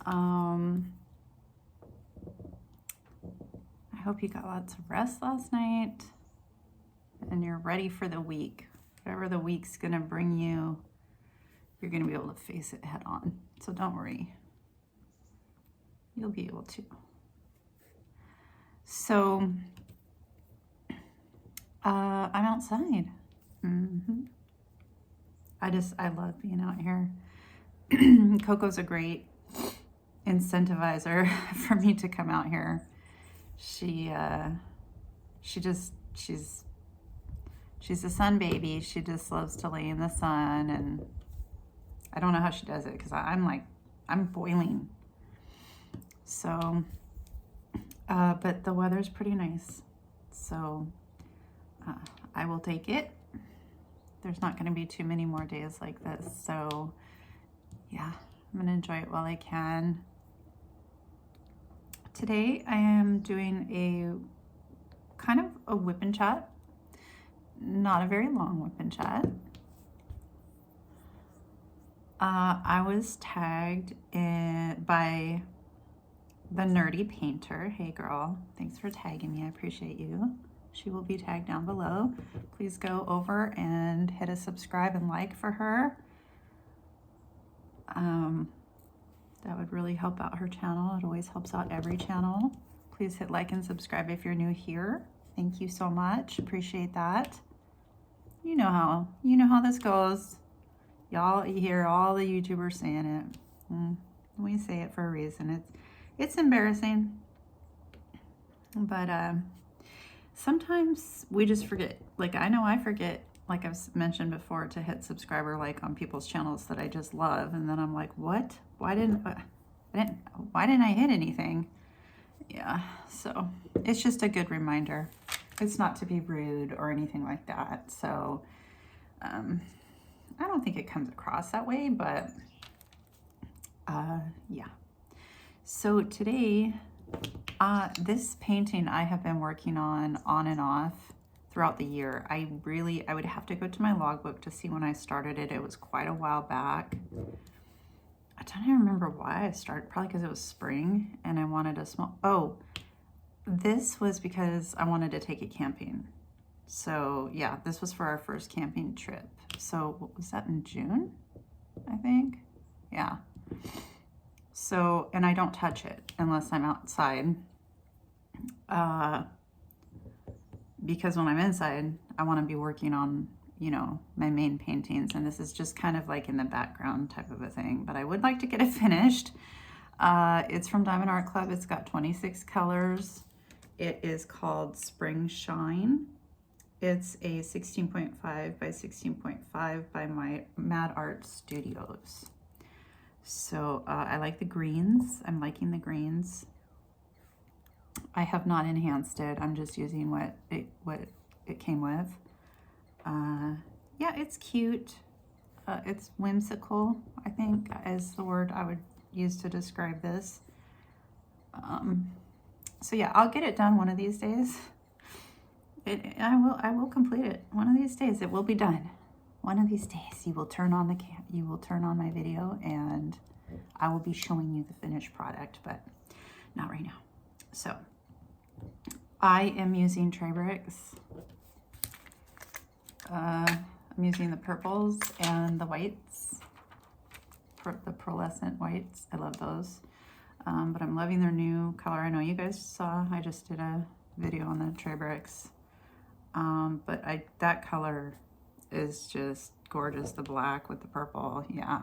I hope you got lots of rest last night and you're ready for the week. Whatever the week's gonna bring you, you're gonna be able to face it head on. So don't worry, you'll be able to. So I'm outside. I love being out here. Coco's a great incentivizer for me to come out here. She's a sun baby. She just loves to lay in the sun, and I don't know how she does it because I'm boiling. So, but the weather's pretty nice, so I will take it. There's not going to be too many more days like this, so yeah, I'm going to enjoy it while I can. Today I am doing a kind of a WIP and CHAT, not a very long WIP and CHAT. I was tagged by the Nerdy Painter. Hey girl, thanks for tagging me, I appreciate you. She will be tagged down below. Please go over and hit a subscribe and like for her. That would really help out her channel. It always helps out every channel. Please hit like and subscribe if you're new here. Thank you so much. Appreciate that. You know how this goes. Y'all, you hear all the YouTubers saying it. We say it for a reason. It's embarrassing. But sometimes we just forget. Like, I know I forget, like I've mentioned before, to hit subscribe or like on people's channels that I just love, and then I'm like, what? Why didn't I hit anything? Yeah, so it's just a good reminder. It's not to be rude or anything like that. So I don't think it comes across that way, but yeah. So today, this painting I have been working on and off throughout the year. I would have to go to my logbook to see when I started it. It was quite a while back. I don't even remember why I started, probably because it was spring and I wanted a small, this was because I wanted to take it camping. So yeah, this was for our first camping trip. So what was that, in June, I think? Yeah. So, and I don't touch it unless I'm outside. Because when I'm inside, I want to be working on, my main paintings. And this is just kind of like in the background type of a thing, but I would like to get it finished. It's from Diamond Art Club. It's got 26 colors. It is called Spring Shine. It's a 16.5 by 16.5 by my Mad Art Studios. So I like the greens. I'm liking the greens. I have not enhanced it. I'm just using what it came with. Yeah, it's cute. It's whimsical, I think, is the word I would use to describe this. So yeah, I'll get it done one of these days. I will complete it. One of these days it will be done. One of these days you will turn on my video and I will be showing you the finished product, but not right now. So I am using tray bricks. I'm using the purples and the whites, the pearlescent whites. I love those. But I'm loving their new color. I know you guys saw, I just did a video on the tray bricks. But that color is just gorgeous. The black with the purple. Yeah.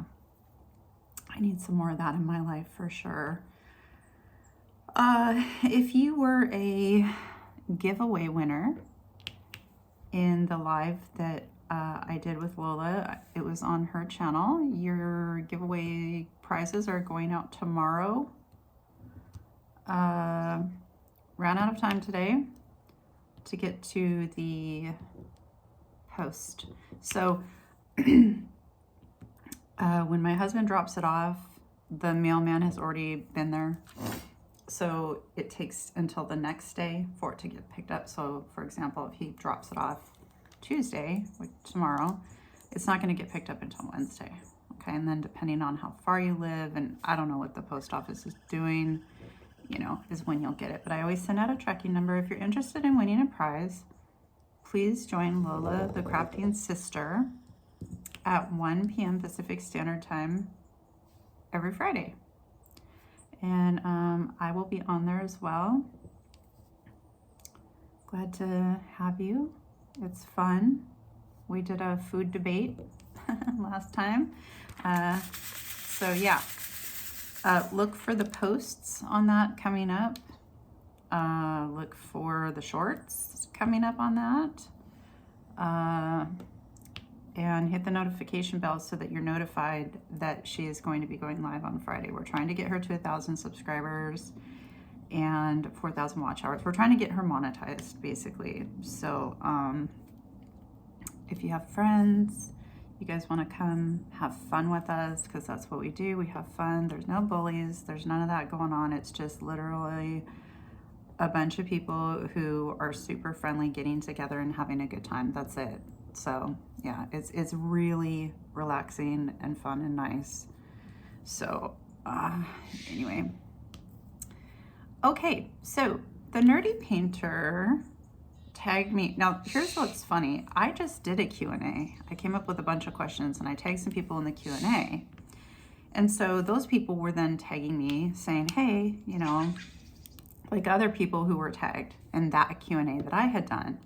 I need some more of that in my life for sure. If you were a giveaway winner in the live that I did with Lola, it was on her channel. Your giveaway prizes are going out tomorrow. Ran out of time today to get to the post. So when my husband drops it off, the mailman has already been there. So it takes until the next day for it to get picked up. So for example, if he drops it off Tuesday, like tomorrow, it's not going to get picked up until Wednesday. Okay, and then depending on how far you live, and I don't know what the post office is doing, you know, is when you'll get it. But I always send out a tracking number. If you're interested in winning a prize, please join Lola, the Crafting Sister, at 1 p.m. Pacific Standard Time every Friday. And I will be on there as well. Glad to have you. It's fun. We did a food debate last time. So yeah, look for the posts on that coming up. Look for the shorts coming up on that. And hit the notification bell so that you're notified that she is going to be going live on Friday. We're trying to get her to 1,000 subscribers and 4,000 watch hours. We're trying to get her monetized, basically. So if you have friends, you guys want to come have fun with us, because that's what we do. We have fun. There's no bullies. There's none of that going on. It's just literally a bunch of people who are super friendly getting together and having a good time. That's it. So yeah, it's really relaxing and fun and nice. So anyway. Okay, so the Nerdy Painter tagged me. Now, here's what's funny. I just did a Q&A. I came up with a bunch of questions and I tagged some people in the Q&A. And so those people were then tagging me saying, hey, you know, like other people who were tagged in that Q&A that I had done.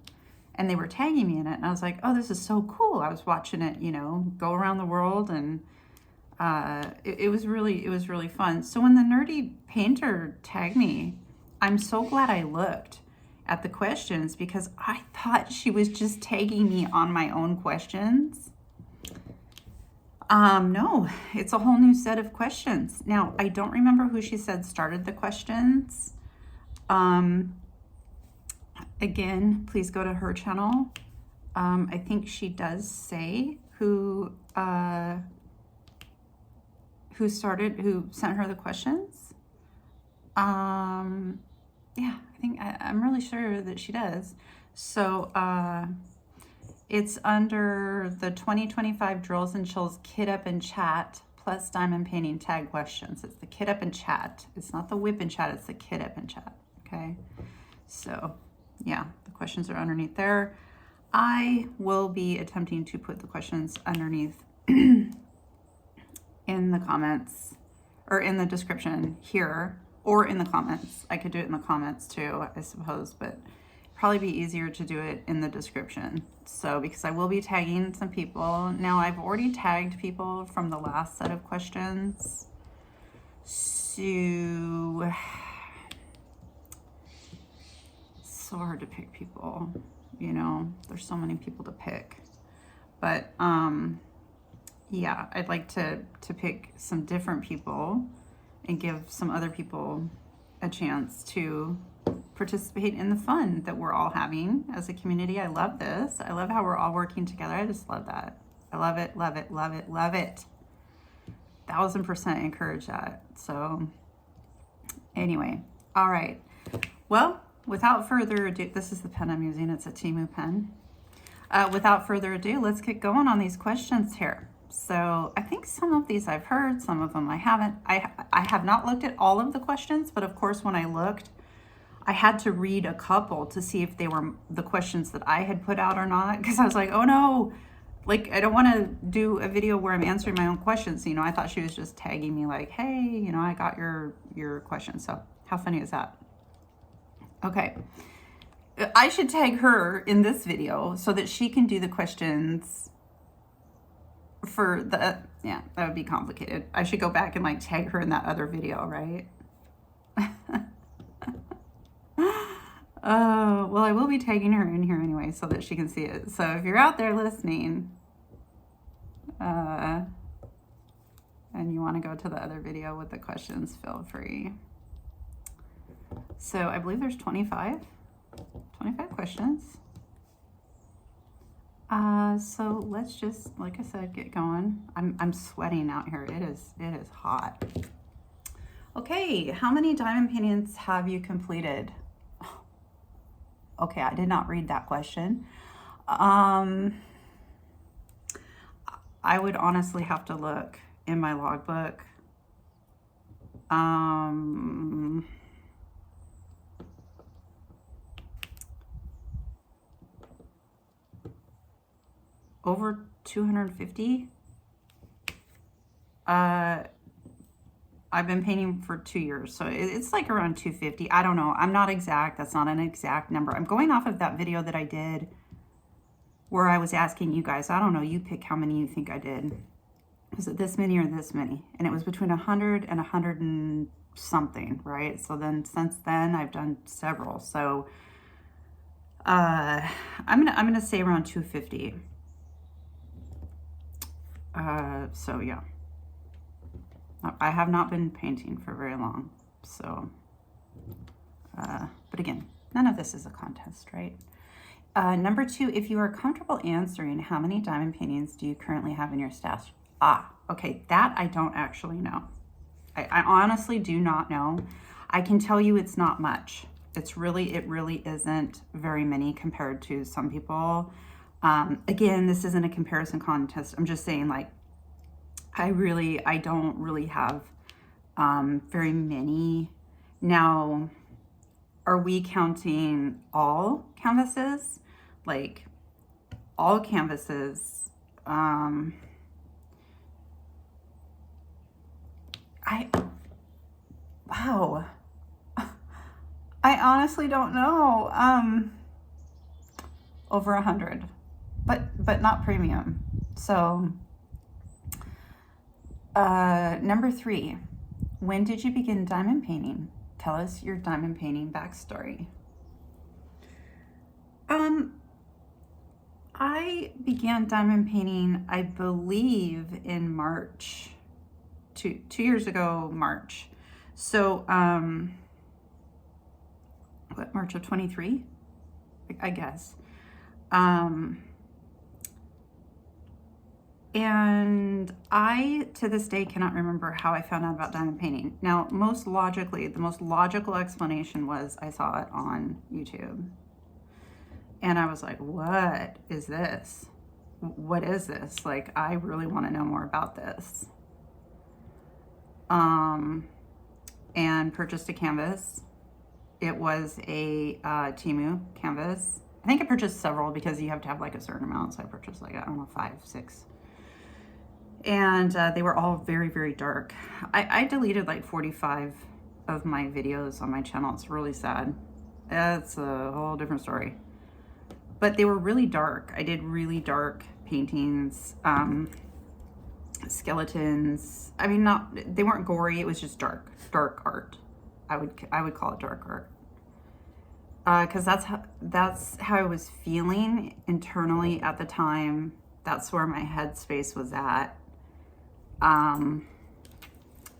And they were tagging me in it. And I was like, oh, this is so cool. I was watching it, you know, go around the world, and it was really fun. So when the Nerdy Painter tagged me, I'm so glad I looked at the questions, because I thought she was just tagging me on my own questions. No, it's a whole new set of questions. Now, I don't remember who she said started the questions. Again, please go to her channel. I think she does say who sent her the questions. Yeah, I'm really sure that she does. So it's under the 2025 Drills and Chills Kit Up and Chat plus Diamond Painting Tag Questions. It's the Kit Up and Chat. It's not the WIP and Chat, it's the Kit Up and Chat. Okay, so yeah, the questions are underneath there. I will be attempting to put the questions underneath in the comments, or in the description here, or in the comments. I could do it in the comments too, I suppose, but probably be easier to do it in the description. So, because I will be tagging some people. Now, I've already tagged people from the last set of questions. So hard to pick people, you know, there's so many people to pick. But yeah, I'd like to pick some different people and give some other people a chance to participate in the fun that we're all having as a community. I love this. I love how we're all working together. I just love that. I love it, love it, love it, love it. 1000% encourage that. So anyway, all right. Well, without further ado, this is the pen I'm using. It's a Temu pen. Without further ado, let's get going on these questions here. So I think some of these I've heard, some of them I haven't. I have not looked at all of the questions, but of course when I looked, I had to read a couple to see if they were the questions that I had put out or not, because I was like, oh no, like I don't want to do a video where I'm answering my own questions. You know, I thought she was just tagging me like, hey, you know, I got your question. So how funny is that? Okay, I should tag her in this video so that she can do the questions for the, yeah, that would be complicated. I should go back and like tag her in that other video, right? Well, I will be tagging her in here anyway so that she can see it. So if you're out there listening, and you want to go to the other video with the questions, feel free. So I believe there's 25 questions. So let's just, like I said, get going. I'm sweating out here. It is hot. Okay, how many diamond paintings have you completed? Okay, I did not read that question. I would honestly have to look in my logbook. Over 250. I've been painting for 2 years, so it's like around 250. I don't know. I'm not exact. That's not an exact number. I'm going off of that video that I did where I was asking you guys. I don't know. You pick how many you think I did. Was it this many or this many? And it was between 100 and 100 and something, right? So then since then I've done several. So I'm gonna say around 250. So yeah. I have not been painting for very long, so, but again, none of this is a contest, right? Number 2, if you are comfortable answering, how many diamond paintings do you currently have in your stash? Okay, that I don't actually know. I honestly do not know. I can tell you it's not much. It really isn't very many compared to some people. Again, this isn't a comparison contest. I'm just saying, like, I don't really have very many. Now, are we counting all canvases? Like, all canvases, wow. I honestly don't know. Over 100, but not premium. So, number 3, when did you begin diamond painting? Tell us your diamond painting backstory. I began diamond painting, I believe, in March, two years ago, March. So, what, March of 23, I guess. And I, to this day, cannot remember how I found out about diamond painting. Now, the most logical explanation was I saw it on YouTube. And I was like, what is this? What is this? Like, I really want to know more about this. And purchased a canvas. It was a Temu canvas. I think I purchased several because you have to have like a certain amount. So I purchased like, I don't know, 5, 6. And they were all very, very dark. I deleted like 45 of my videos on my channel. It's really sad. That's a whole different story. But they were really dark. I did really dark paintings, skeletons. I mean, they weren't gory. It was just dark art. I would call it dark art. Because that's how I was feeling internally at the time. That's where my headspace was at.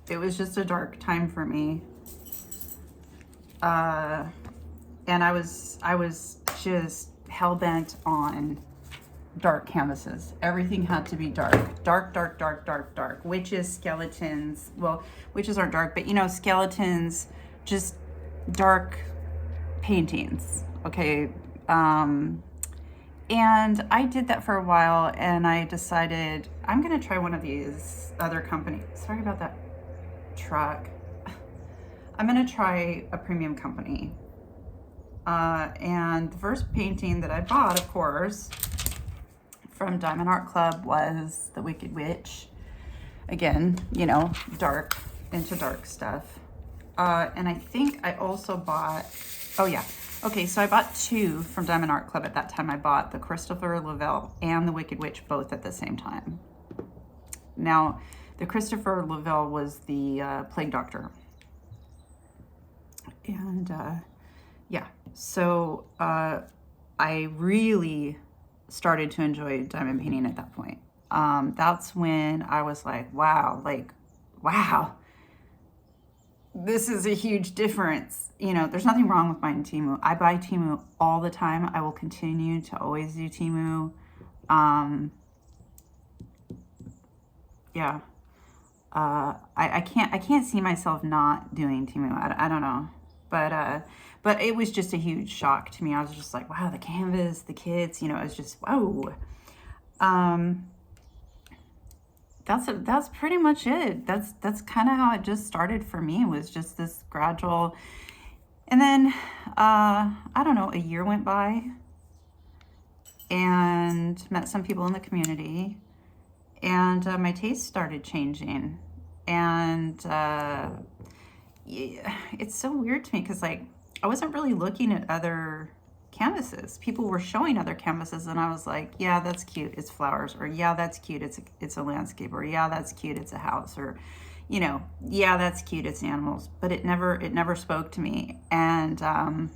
It was just a dark time for me. And I was just hell-bent on dark canvases. Everything had to be dark. Dark. Witches, skeletons. Well, witches aren't dark, but you know, skeletons, just dark paintings. Okay. And I did that for a while, and I decided I'm going to try one of these other companies. Sorry about that truck. I'm going to try a premium company. And the first painting that I bought, of course, from Diamond Art Club was The Wicked Witch. Again, you know, dark, into dark stuff. And I think I also bought, oh yeah. Okay, so I bought 2 from Diamond Art Club at that time. I bought the Christopher Lavelle and the Wicked Witch both at the same time. Now, the Christopher Lavelle was the Plague Doctor. And yeah, so I really started to enjoy diamond painting at that point. That's when I was like, wow, this is a huge difference. You know, there's nothing wrong with buying Temu. I buy Temu all the time. I will continue to always do Temu. Yeah. I can't see myself not doing Temu. I don't know. But it was just a huge shock to me. I was just like, wow, the canvas, the kids, you know, it was just, whoa. that's pretty much it. That's kind of how it just started for me, was just this gradual. And then I don't know, a year went by and met some people in the community, and my taste started changing. And it's so weird to me because, like, I wasn't really looking at other canvases. People were showing other canvases, and I was like, yeah, that's cute, it's flowers, or yeah, that's cute, it's a landscape, or yeah, that's cute, it's a house, or yeah, that's cute, it's animals. But it never spoke to me. And trying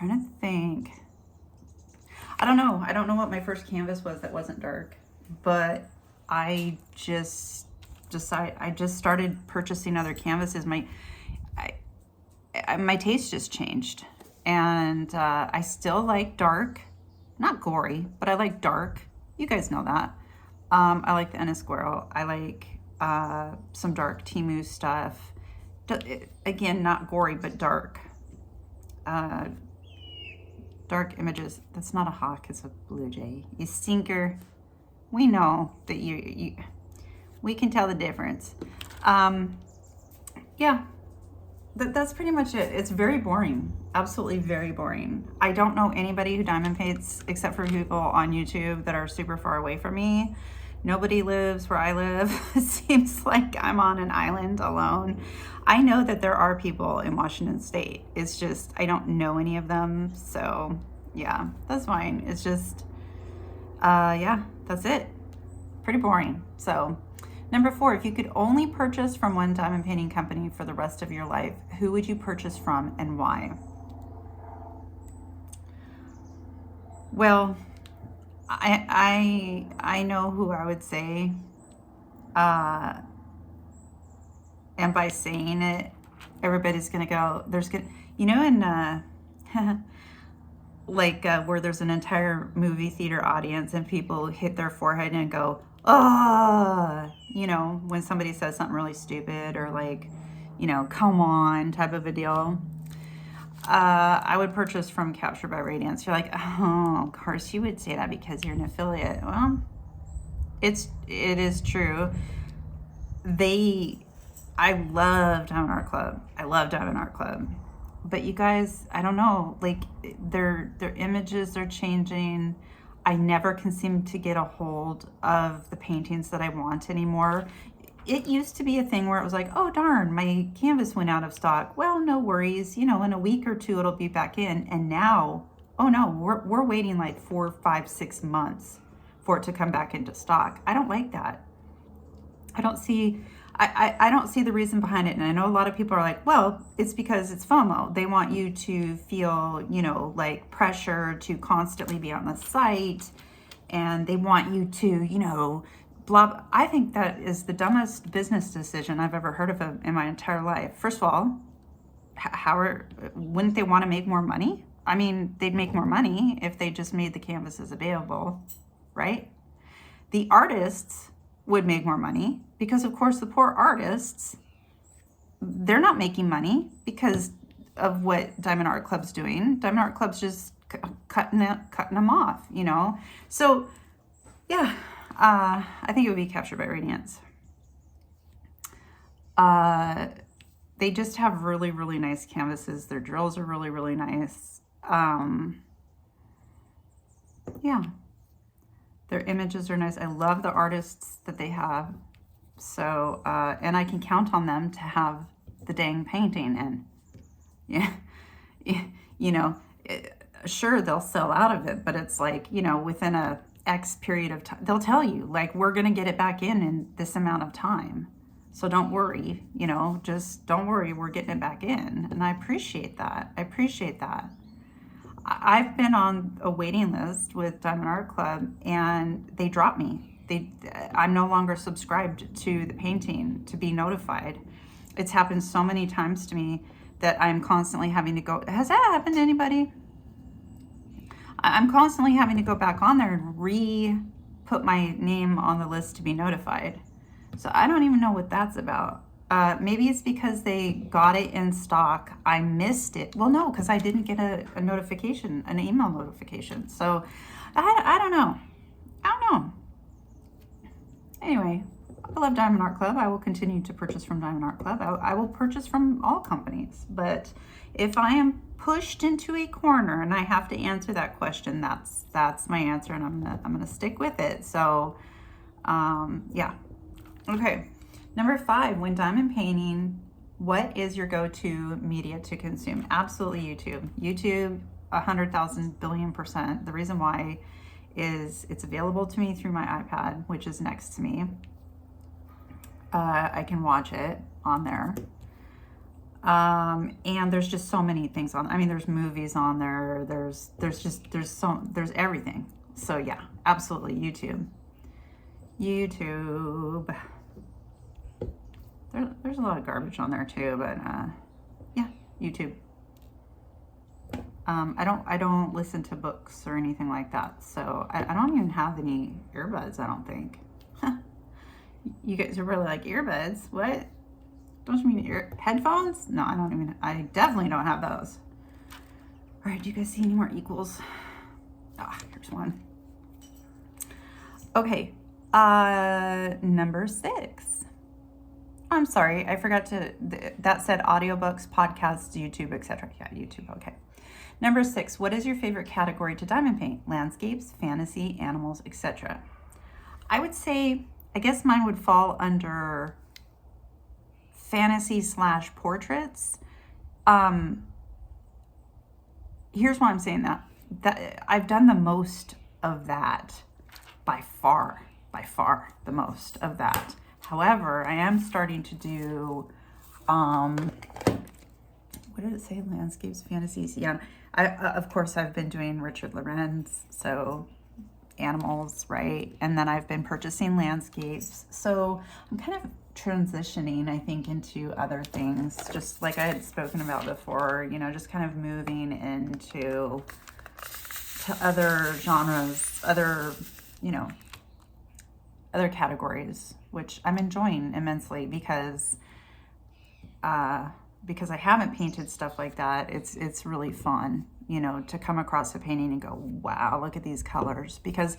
to think. I don't know what my first canvas was that wasn't dark, but I just started purchasing other canvases. My taste just changed, and I still like dark, not gory, but I like dark. You guys know that. I like the Ennis Squirrel. I like some dark Temu stuff. Again, not gory, but dark. Dark images. That's not a hawk, it's a blue jay. You stinker. We know that we can tell the difference. Yeah, that's pretty much it. It's very boring. Absolutely very boring. I don't know anybody who diamond paints except for people on YouTube that are super far away from me. Nobody lives where I live. It seems like I'm on an island alone. I know that there are people in Washington State. It's just, I don't know any of them. So yeah, that's fine. It's just, yeah, that's it. Pretty boring. So number 4, if you could only purchase from one diamond painting company for the rest of your life, who would you purchase from and why? Well, I know who I would say, and by saying it, everybody's gonna go, there's gonna, in like where there's an entire movie theater audience and people hit their forehead and go, oh, when somebody says something really stupid, or like, come on type of a deal. I would purchase from Captured by Radiance. You're like, oh, of course you would say that because you're an affiliate. Well, it is true. I love Diamond Art Club. I love Diamond Art Club. But you guys, I don't know, like their images are changing. I never can seem to get a hold of the paintings that I want anymore. It used to be a thing where it was like, oh darn, my canvas went out of stock. Well, no worries, in a week or two it'll be back in. And now, oh no, we're waiting like 4, 5, 6 months for it to come back into stock. I don't like that. I don't see the reason behind it. And I know a lot of people are like, well, it's because it's FOMO. They want you to feel, like pressure to constantly be on the site, and they want you to, blah. I think that is the dumbest business decision I've ever heard of in my entire life. First of all, wouldn't they want to make more money? I mean, they'd make more money if they just made the canvases available, right? The artists would make more money because, of course, the poor artists, they're not making money because of what Diamond Art Club's doing. Diamond Art Club's just cutting them off, So, yeah. I think it would be Captured by Radiance. They just have really, really nice canvases. Their drills are really, really nice. Yeah. Their images are nice. I love the artists that they have. So, and I can count on them to have the dang painting. And, sure, they'll sell out of it, but it's like, within a X period of time, they'll tell you, like, we're going to get it back in this amount of time. So don't worry, just don't worry, we're getting it back in. And I appreciate that. I've been on a waiting list with Diamond Art Club and they dropped me. I'm no longer subscribed to the painting to be notified. It's happened so many times to me that I'm constantly having to go. Has that happened to anybody? I'm constantly having to go back on there and put my name on the list to be notified. So I don't even know what that's about. Maybe it's because they got it in stock. I missed it. Well, no, because I didn't get a notification, an email notification. So I don't know. I don't know. Anyway, I love Diamond Art Club. I will continue to purchase from Diamond Art Club. I will purchase from all companies. But if I am pushed into a corner and I have to answer that question, that's my answer, and I'm gonna stick with it. So yeah. Okay. Number 5, when diamond painting, what is your go-to media to consume? Absolutely YouTube. YouTube, 100,000 billion%. The reason why is it's available to me through my iPad, which is next to me. I can watch it on there. And there's just so many things on. I mean, there's movies on there. There's everything. So yeah, absolutely YouTube. YouTube. There's a lot of garbage on there too, but yeah, YouTube. I don't listen to books or anything like that, so I don't even have any earbuds. I don't think. You guys are really like earbuds. What? Don't you mean headphones? No, I definitely don't have those. All right, do you guys see any more equals? Ah, here's one. Okay, number 6. I'm sorry, I forgot to, that said audiobooks, podcasts, YouTube, etc. Yeah, YouTube, okay. Number 6, what is your favorite category to diamond paint? Landscapes, fantasy, animals, etc. I would say, I guess mine would fall under fantasy / portraits. Here's why I'm saying that I've done the most of that by far the most of that. However, I am starting to do, what did it say? Landscapes, fantasies. Yeah, of course, I've been doing Richard Lorenz, so animals, right? And then I've been purchasing landscapes. So I'm kind of transitioning, I think, into other things, just like I had spoken about before, you know, just kind of moving into other genres, other categories, which I'm enjoying immensely because I haven't painted stuff like that. It's really fun, you know, to come across a painting and go, wow, look at these colors. Because,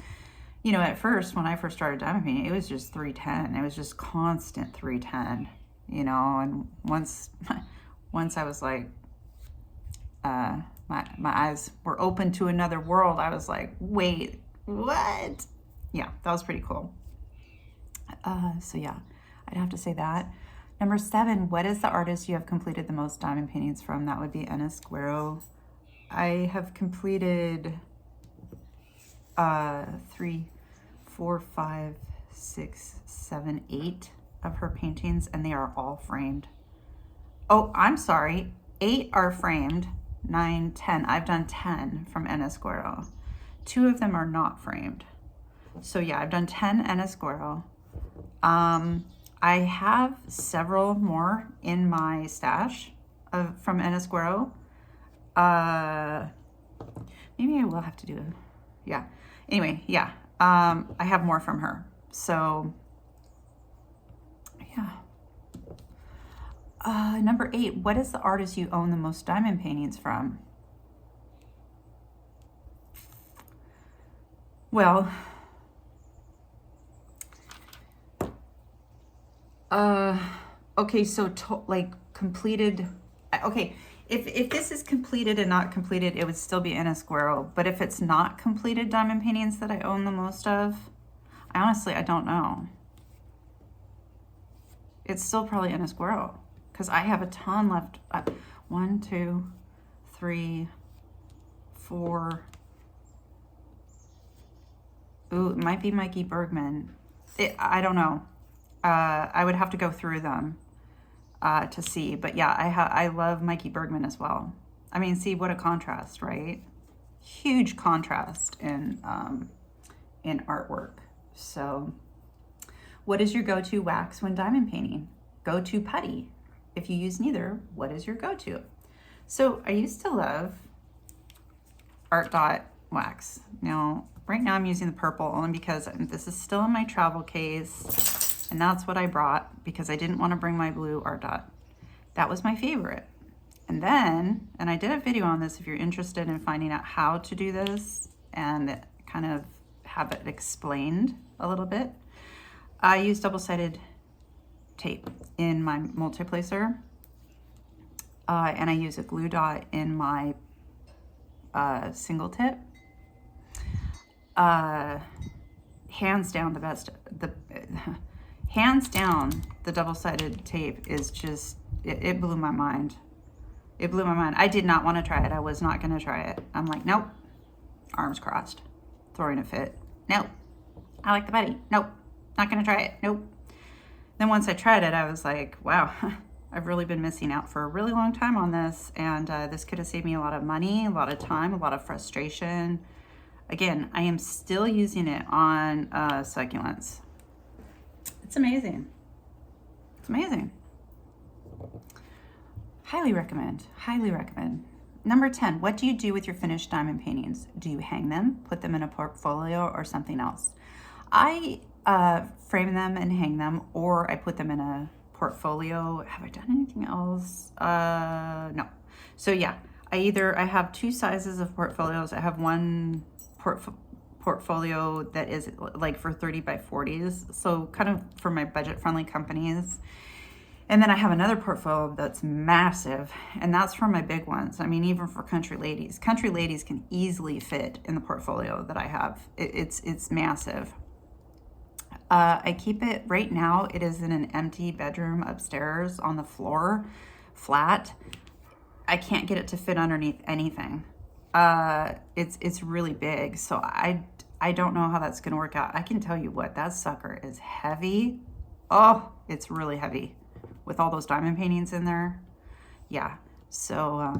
you know, at first, when I first started diamond painting, it was just 310. It was just constant 310, you know. And once I was like, my eyes were open to another world, I was like, wait, what? Yeah, that was pretty cool. So yeah, I'd have to say that. Number 7, what is the artist you have completed the most diamond paintings from? That would be Ennis Guerrero. I have completed 3, 4, 5, 6, 7, 8 of her paintings, and they are all framed. Oh, I'm sorry. 8 are framed. 9, 10. I've done 10 from Ennis Guerrero. 2 of them are not framed. So yeah, I've done 10 Ennis Guerrero. I have several more in my stash from Ennis Guerrero. Maybe I will have to do, yeah. Anyway, yeah, I have more from her. So, yeah. Number 8, what is the artist you own the most diamond paintings from? Well, okay, so like completed, okay, if this is completed and not completed, it would still be Ennis Guerrero. But if it's not completed diamond paintings that I own the most of, I don't know. It's still probably Ennis Guerrero because I have a ton left. 1, 2, 3, 4. Ooh, it might be Mikey Bergman. I don't know. I would have to go through them to see. But yeah, I love Mikey Bergman as well. I mean, see what a contrast, right? Huge contrast in artwork. So, what is your go-to wax when diamond painting? Go-to putty. If you use neither, what is your go-to? So I used to love Art Dot wax. Now, right now I'm using the purple only because this is still in my travel case. And that's what I brought because I didn't want to bring my blue art dot. That was my favorite. And then, and I did a video on this if you're interested in finding out how to do this and kind of have it explained a little bit. I use double-sided tape in my multi-placer, and I use a glue dot in my single tip. Hands down the best, hands down the double-sided tape is just, it blew my mind. It blew my mind. I did not want to try it. I was not going to try it. I'm like, nope, arms crossed, throwing a fit. Nope, I like the buddy. Nope, not going to try it. Nope. Then once I tried it, I was like, wow, I've really been missing out for a really long time on this. And this could have saved me a lot of money, a lot of time, a lot of frustration. Again, I am still using it on succulents. It's amazing. It's amazing. Highly recommend, highly recommend. Number 10, what do you do with your finished diamond paintings? Do you hang them, put them in a portfolio, or something else? I frame them and hang them, or I put them in a portfolio. Have I done anything else? No. So yeah, I have two sizes of portfolios. I have one portfolio that is like for 30 by 40s, so kind of for my budget-friendly companies. And then I have another portfolio that's massive, and that's for my big ones. I mean, even for country ladies. Country ladies can easily fit in the portfolio that I have. It's massive. I keep it, right now, it is in an empty bedroom upstairs on the floor, flat. I can't get it to fit underneath anything. It's really big, so I don't know how that's gonna work out. I can tell you what, that sucker is heavy. Oh, it's really heavy with all those diamond paintings in there. Yeah, so,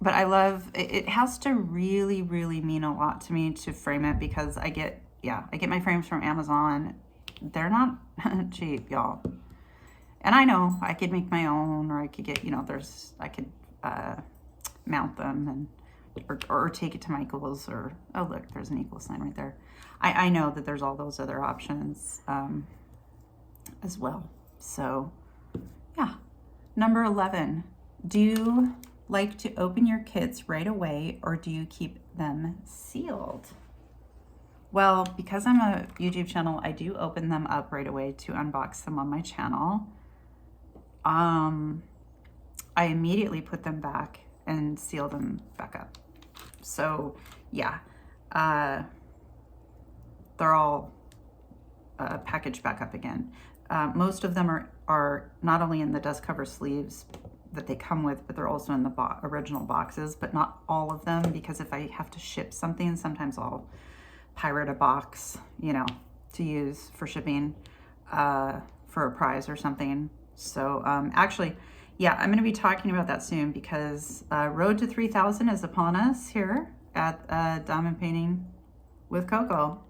but I love, it has to really, really mean a lot to me to frame it because I get my frames from Amazon. They're not cheap, y'all. And I know I could make my own, or I could get, I could mount them or take it to Michael's, or, oh look, there's an equal sign right there. I know that there's all those other options as well. So yeah. Number 11, do you like to open your kits right away, or do you keep them sealed? Well, because I'm a YouTube channel, I do open them up right away to unbox them on my channel. I immediately put them back and seal them back up. So yeah, they're all packaged back up again. Most of them are not only in the dust cover sleeves that they come with, but they're also in the original boxes, but not all of them, because if I have to ship something, sometimes I'll pirate a box, to use for shipping for a prize or something. So actually, yeah, I'm going to be talking about that soon, because Road to 3,000 is upon us here at Diamond Painting with Coco.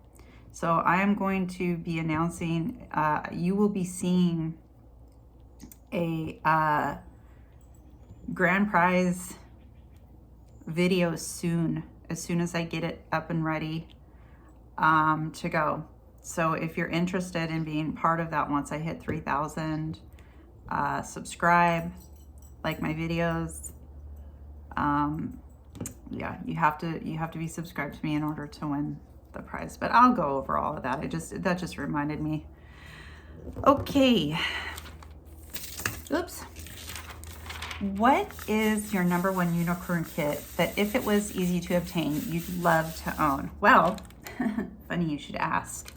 So I am going to be announcing, you will be seeing a grand prize video soon, as soon as I get it up and ready to go. So if you're interested in being part of that, once I hit 3,000, subscribe, like my videos. Yeah, you have to be subscribed to me in order to win the prize, but I'll go over all of that. That just reminded me. Okay. Oops. What is your number one unicorn kit that, if it was easy to obtain, you'd love to own? Well, funny you should ask.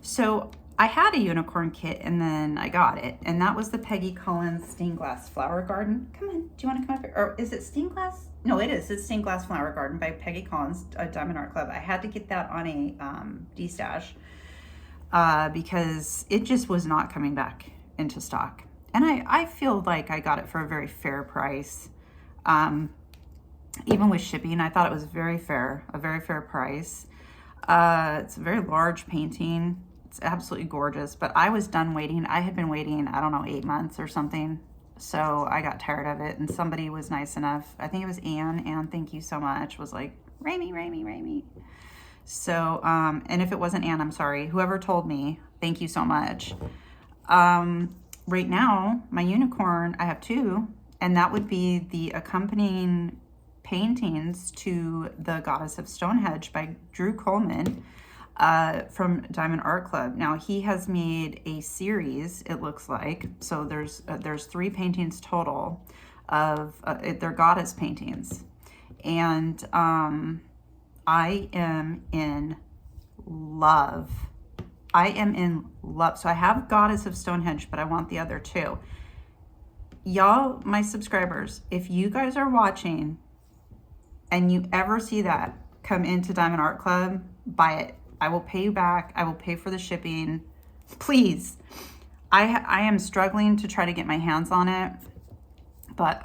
So I had a unicorn kit and then I got it, and that was the Peggy Collins Stained Glass Flower Garden. Come on, do you want to come up here? Or is it Stained Glass? No, it is. It's Stained Glass Flower Garden by Peggy Collins, Diamond Art Club. I had to get that on a D-stash because it just was not coming back into stock. And I feel like I got it for a very fair price. Even with shipping, I thought it was very fair, a very fair price. It's a very large painting. It's absolutely gorgeous, but I was done waiting. I had been waiting, I don't know, 8 months or something. So I got tired of it, and somebody was nice enough. I think it was Anne. Anne, thank you so much. Was like, Raimi. So, and if it wasn't Anne, I'm sorry. Whoever told me, thank you so much. Right now, my unicorn, I have two, and that would be the accompanying paintings to The Goddess of Stonehenge by Drew Coleman from Diamond Art Club. Now, he has made a series, it looks like. So there's 3 paintings total of, they're goddess paintings. And I am in love. I am in love. So I have Goddess of Stonehenge, but I want the other 2. Y'all, my subscribers, if you guys are watching and you ever see that come into Diamond Art Club, buy it. I will pay you back. I will pay for the shipping. Please. I am struggling to try to get my hands on it. But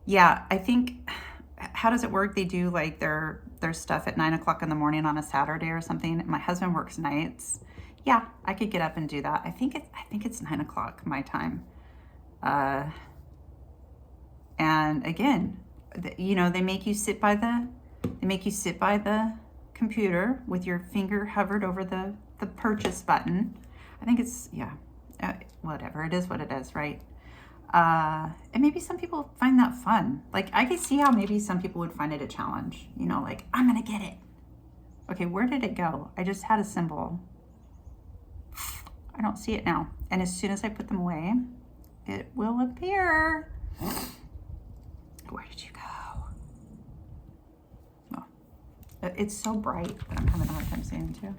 yeah, I think, how does it work? They do like their stuff at 9 o'clock in the morning on a Saturday or something. My husband works nights. Yeah, I could get up and do that. I think it's 9 o'clock my time. And again, you know, they make you sit by the computer with your finger hovered over the purchase button. I think it's, yeah, whatever. It is what it is, right? And maybe some people find that fun. Like, I could see how maybe some people would find it a challenge. You know, like, I'm gonna get it. Okay, where did it go? I just had a symbol. I don't see it now. And as soon as I put them away, it will appear. Where did you go? Oh, it's so bright that I'm having a hard time seeing too.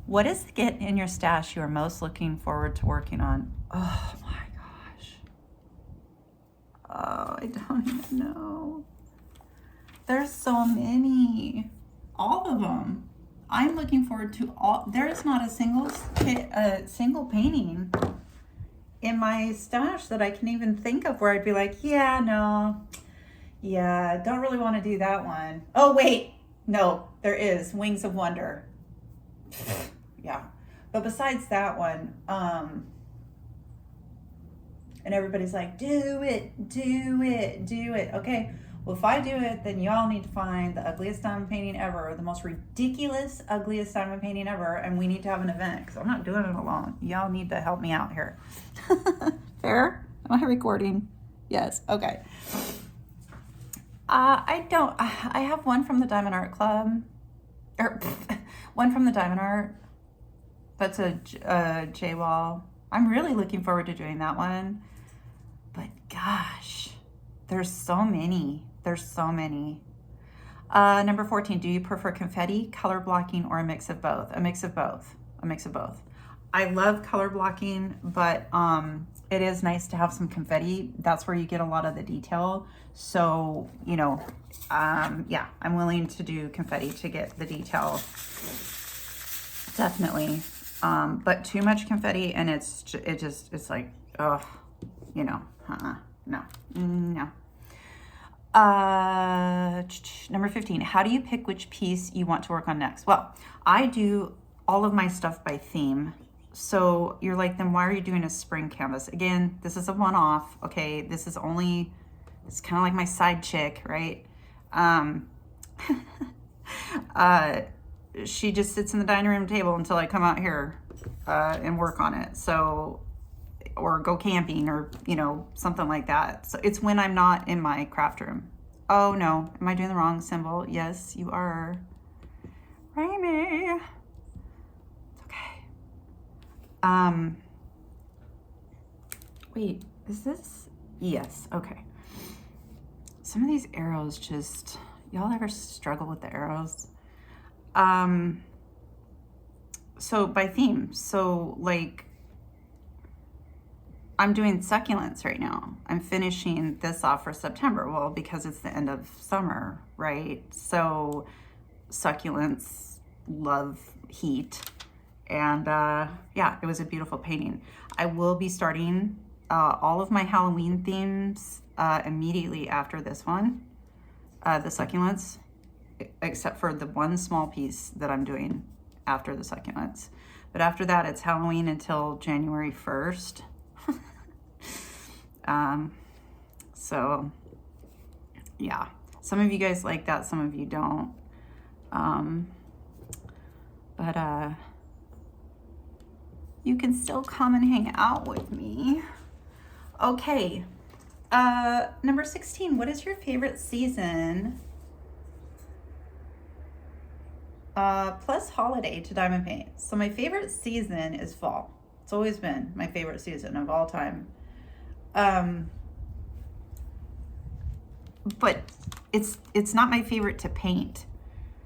What is the get in your stash you are most looking forward to working on? Oh my gosh. Oh, I don't even know. There's so many. All of them. I'm looking forward to all. There is not a single painting in my stash that I can even think of where I'd be like, yeah, no. Yeah, don't really want to do that one. Oh, wait. No, there is. Wings of Wonder. Yeah. But besides that one, and everybody's like, do it, do it, do it. Okay, well, if I do it, then y'all need to find the ugliest diamond painting ever, the most ridiculous, ugliest diamond painting ever, and we need to have an event, because I'm not doing it alone. Y'all need to help me out here. Fair? Am I recording? Yes, okay. I have one from the Diamond Art Club, or one from the Diamond Art. That's a J-Wall. I'm really looking forward to doing that one. But gosh, there's so many. There's so many. Number 14, do you prefer confetti, color blocking, or a mix of both? A mix of both. A mix of both. I love color blocking, but it is nice to have some confetti. That's where you get a lot of the detail. So, you know, yeah, I'm willing to do confetti to get the detail. Definitely. But too much confetti and it's like, oh, you know, no. Number 15, how do you pick which piece you want to work on next? Well, I do all of my stuff by theme. So you're like, then why are you doing a spring canvas? Again, this is a one-off, okay? This is only, it's kind of like my side chick, right? She just sits in the dining room table until I come out here and work on it. So, or go camping or, you know, something like that. So it's when I'm not in my craft room. Oh no, am I doing the wrong symbol? Yes, you are. Rainy. It's okay. Wait, is this? Yes, okay. Some of these arrows just, y'all ever struggle with the arrows? So by theme, so like I'm doing succulents right now. I'm finishing this off for September. Well, because it's the end of summer, right? So succulents love heat. And yeah, it was a beautiful painting. I will be starting all of my Halloween themes immediately after this one, the succulents, except for the one small piece that I'm doing after the succulents. But after that, it's Halloween until January 1st. So yeah, some of you guys like that, some of you don't. But you can still come and hang out with me. Okay. Number 16, what is your favorite season? Plus holiday to diamond paint. So my favorite season is fall. It's always been my favorite season of all time. But it's not my favorite to paint.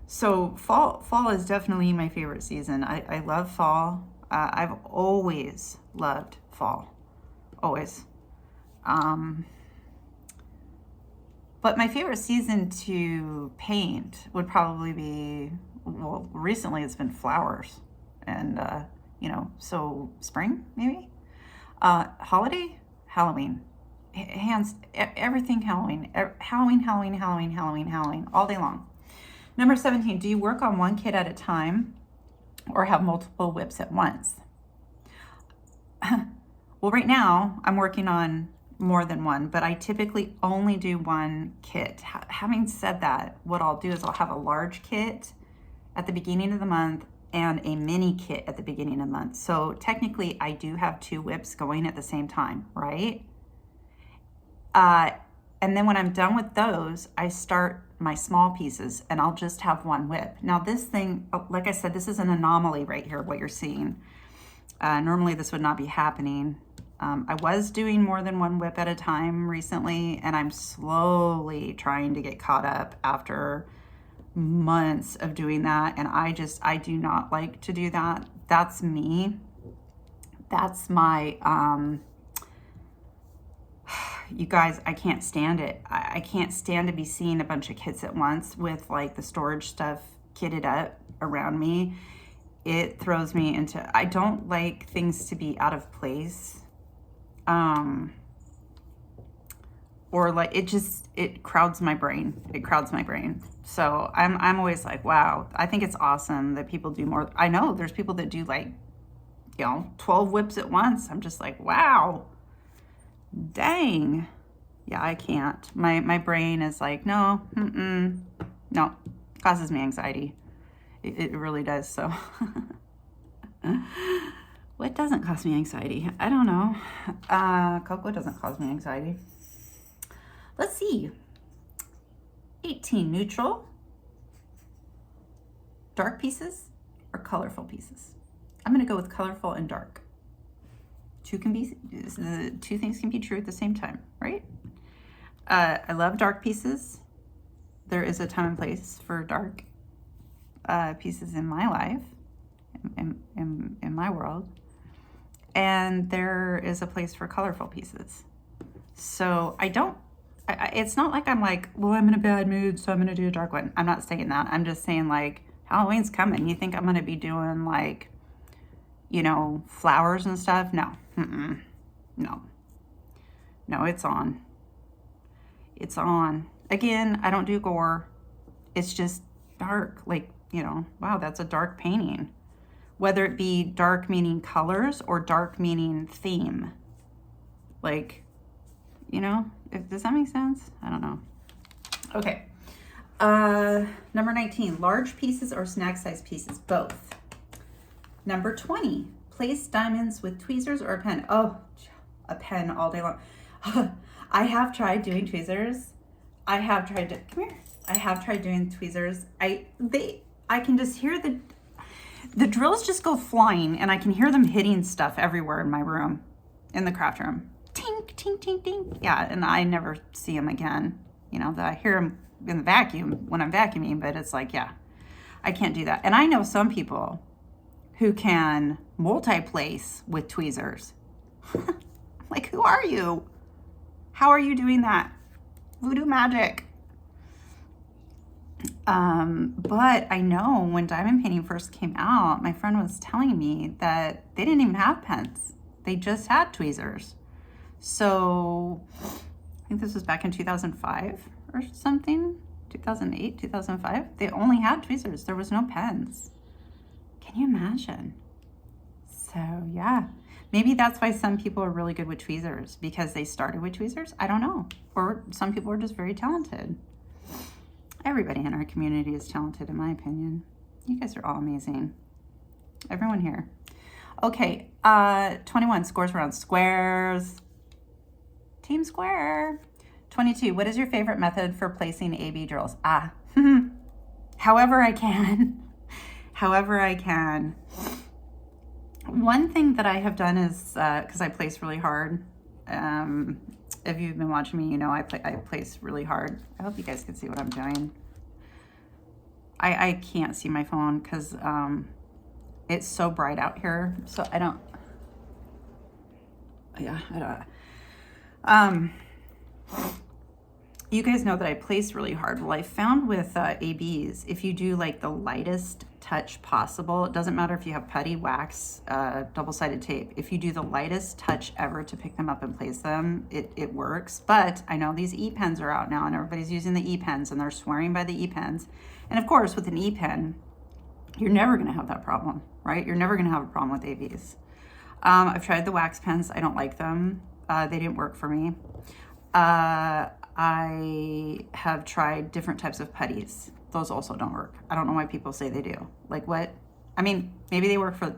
So fall is definitely my favorite season. I love fall. I've always loved fall. Always. But my favorite season to paint would probably be, well, recently it's been flowers and, so spring maybe, holiday, Halloween, everything Halloween, Halloween, all day long. Number 17, do you work on one kit at a time or have multiple WIPs at once? Well, right now I'm working on more than one, but I typically only do one kit. Having said that, what I'll do is I'll have a large kit at the beginning of the month and a mini kit at the beginning of the month. So technically I do have 2 WIPs going at the same time, right? And then when I'm done with those, I start my small pieces and I'll just have one WIP. Now this thing, like I said, this is an anomaly right here, what you're seeing. Normally this would not be happening. I was doing more than one WIP at a time recently, and I'm slowly trying to get caught up after months of doing that. And I do not like to do that. That's me. That's my, you guys, I can't stand it. I can't stand to be seeing a bunch of kits at once with like the storage stuff kitted up around me. It throws me into, I don't like things to be out of place. Or like it crowds my brain. It crowds my brain. So I'm always like, wow, I think it's awesome that people do more. I know there's people that do like, 12 WIPs at once. I'm just like, wow, dang. Yeah, I can't. My brain is like, no, no, causes me anxiety. It really does. So what doesn't cause me anxiety? I don't know. Coco doesn't cause me anxiety. Let's see. 18, neutral, dark pieces or colorful pieces? I'm going to go with colorful and dark. Two things can be true at the same time, right? I love dark pieces. There is a time and place for dark pieces in my life, in my world. And there is a place for colorful pieces. So it's not like I'm like, well, I'm in a bad mood, so I'm going to do a dark one. I'm not saying that. I'm just saying like, Halloween's coming. You think I'm going to be doing like, flowers and stuff? No. No, it's on. It's on. Again, I don't do gore. It's just dark. Like, wow, that's a dark painting. Whether it be dark meaning colors or dark meaning theme. Like, does that make sense? I don't know. Okay. Number 19, large pieces or snack size pieces? Both. Number 20, place diamonds with tweezers or a pen? Oh, a pen all day long. I have tried doing tweezers. I have tried doing tweezers. I can just hear the drills just go flying, and I can hear them hitting stuff everywhere in my room, in the craft room. Tink, tink, tink, tink. Yeah, and I never see them again. I hear them in the vacuum when I'm vacuuming, but it's like, yeah, I can't do that. And I know some people who can multi-place with tweezers. Like, who are you? How are you doing that? Voodoo magic. But I know when diamond painting first came out, my friend was telling me that they didn't even have pens. They just had tweezers. So I think this was back in 2005 or something, 2008, 2005. They only had tweezers. There was no pens. Can you imagine? So yeah, maybe that's why some people are really good with tweezers, because they started with tweezers. I don't know. Or some people are just very talented. Everybody in our community is talented, in my opinion. You guys are all amazing. Everyone here. Okay, 21 scores around squares. Team square. 22, what is your favorite method for placing AB drills? However I can. However I can. One thing that I have done is, because I place really hard, if you've been watching me, you know I place really hard. I hope you guys can see what I'm doing. I can't see my phone because it's so bright out here, so I don't, yeah, I don't. You guys know that I place really hard. Well, I found with ABs, if you do like the lightest touch possible, it doesn't matter if you have putty, wax, double-sided tape. If you do the lightest touch ever to pick them up and place them, it works. But I know these E-pens are out now and everybody's using the E-pens and they're swearing by the E-pens. And of course, with an E-pen, you're never gonna have that problem, right? You're never gonna have a problem with ABs. I've tried the wax pens. I don't like them. They didn't work for me. I have tried different types of putties. Those also don't work. I don't know why people say they do. Like what? I mean, maybe they work for...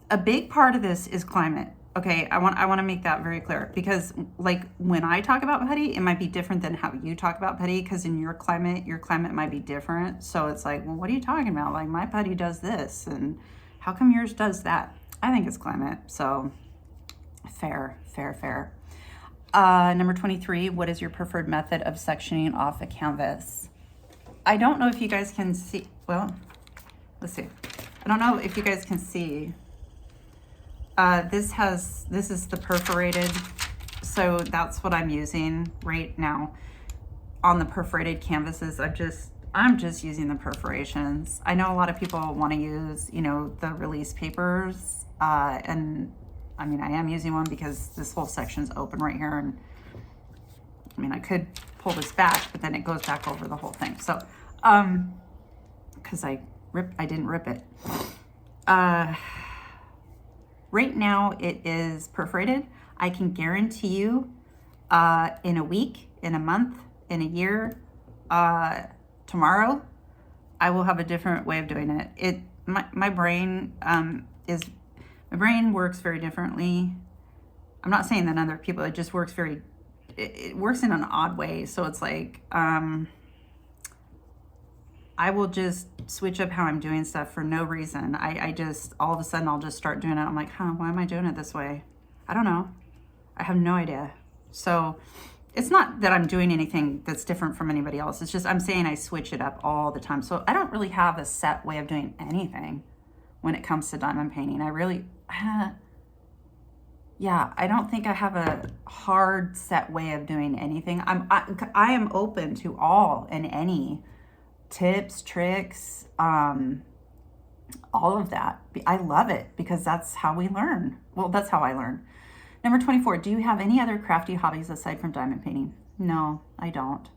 A big part of this is climate. Okay, I want to make that very clear, because like when I talk about putty, it might be different than how you talk about putty, because in your climate might be different. So it's like, well, what are you talking about? Like my putty does this, and how come yours does that? I think it's climate. So fair. Number 23, what is your preferred method of sectioning off a canvas? I don't know if you guys can see, well, let's see. I don't know if you guys can see. This is the perforated, so that's what I'm using right now on the perforated canvases. I'm just using the perforations. I know a lot of people want to use, you know, the release papers, and I mean, I am using one because this whole section's open right here, and I mean, I could pull this back, but then it goes back over the whole thing. So, because I didn't rip it. Right now it is perforated. I can guarantee you, in a week, in a month, in a year, tomorrow, I will have a different way of doing it. My brain my brain works very differently. I'm not saying that other people, it just works it works in an odd way. So it's like, I will just switch up how I'm doing stuff for no reason. I just, all of a sudden I'll just start doing it. I'm like, why am I doing it this way? I don't know. I have no idea. So it's not that I'm doing anything that's different from anybody else. It's just, I'm saying I switch it up all the time. So I don't really have a set way of doing anything when it comes to diamond painting. Yeah, I don't think I have a hard set way of doing anything. I am open to all and any tips, tricks, all of that. I love it because that's how we learn. Well, that's how I learn. Number 24, do you have any other crafty hobbies aside from diamond painting? No, I don't.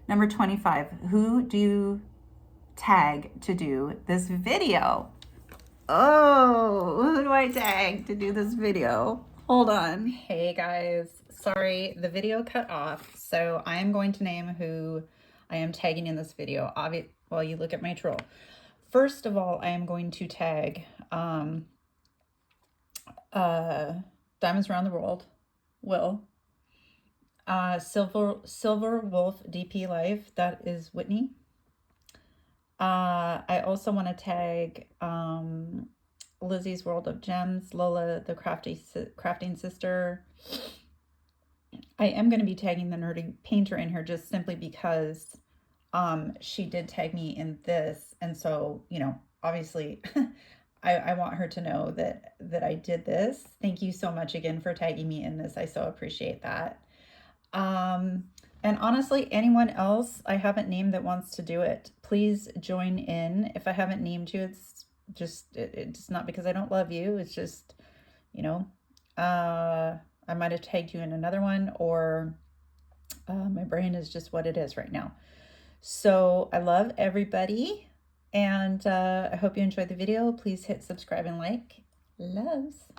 Number 25, who do you tag to do this video? Oh, who do I tag to do this video? Hold on. Hey guys, sorry, the video cut off. So I am going to name who I am tagging in this video. While you look at my troll. First of all, I am going to tag Diamonds Around the World, Will. Silver Wolf DP Life, that is Whitney. I also want to tag Lizzie's World of Gems, Lola the Crafting Sister. I am going to be tagging the Nerdy Painter in here just simply because she did tag me in this, and so, you know, obviously I want her to know that I did this. Thank you so much again for tagging me in this. I so appreciate that. And honestly, anyone else I haven't named that wants to do it, please join in. If I haven't named you, it's just, it's not because I don't love you. It's just, you know, I might have tagged you in another one, or my brain is just what it is right now. So I love everybody, and I hope you enjoyed the video. Please hit subscribe and like. Loves.